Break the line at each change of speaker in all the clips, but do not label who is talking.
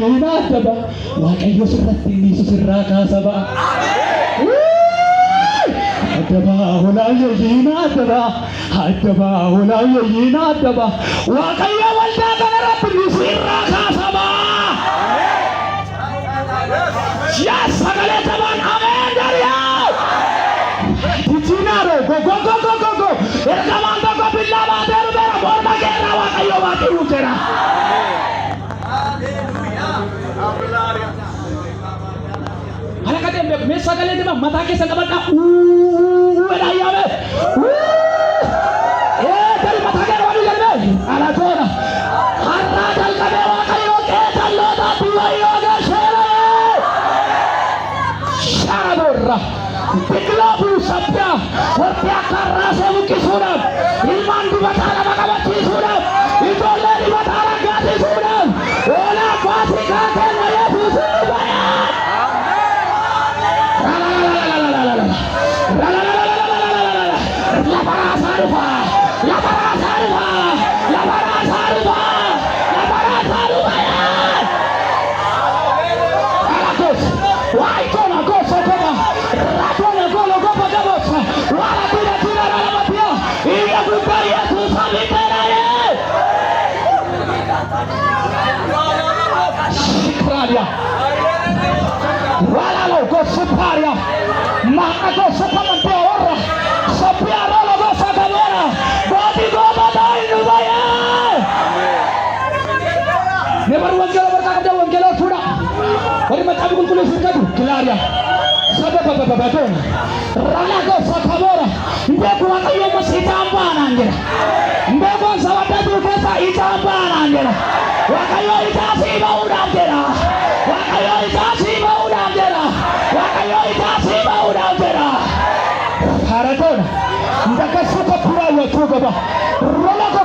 yinaadaba waaqayyo sirratti inni sirraa kaasaba adaba hulaayo yinaadaba adaba hulaayo yinaadaba waaqayyo waldaa kanarratti inni sirraa kaasaba yes sagalee taban amen dariya Tichinaro go ergamaan tokko billaa baatee dhufeera morma keerraa waaqayyo baatee dhufeera Alakatee beeku mee sagalee dima mataa keessa qabadhaa wedhaa yaame tari mataa keessa waduu jalbee alatoona har'aa jalqabee waaqayyo qeexallootaatti wayyoo gasheera sharaborra biqilaa buusapyaa warri akka har'aasee buqqisuudhaaf ilmaan dibataa nama qabachiisuudhaaf ijoollee dibataa raggaasisuudhaaf oolaa faasikaa keenya yesuusin dhufayaa Walalo gosuparia maka gosupamante ora sopia rolo gosakabora bodi gobadai nubaya nebar wangelo berkata wangelo sudah bari macam kulkulu surgadu kelaria sababababadon rala gosakabora mbegu wakayo masitambana ngira mbegu sawata dukesa itambana ngira wakayo itasiba udangera wakayo itasiba udangera wakayo itasiba udangera haratona ndaka suka pura watu baba rola ko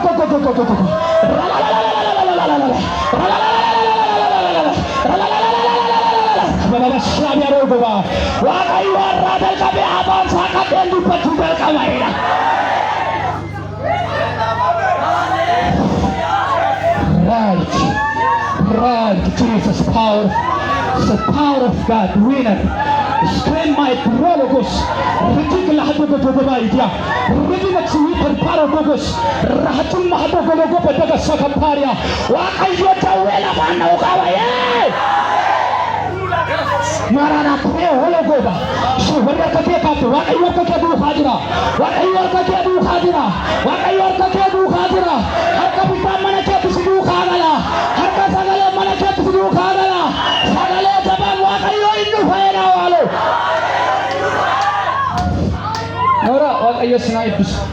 baba shabia rogo ba wakayo radal kabe aban sakaten di patugal kamaira Right, Jesus, power, the power of God, winner. Strength my prologos, ridiculous Hadogobaidia, ridiculous super paragogos, Rahatum Mahadogologo Pataga Sakaparia, Wakayota Welabana Okawaye. Marana Pre Hologoba, so what I can get to what I work at do Hadra, what I work at do Hadra, what I work at do Hadra, Hakapitan Manaka to do Hadala, Hakasagala Manaka to do Hadala, Sagale Taban, what I know in the fire. Ora, what are your snipers?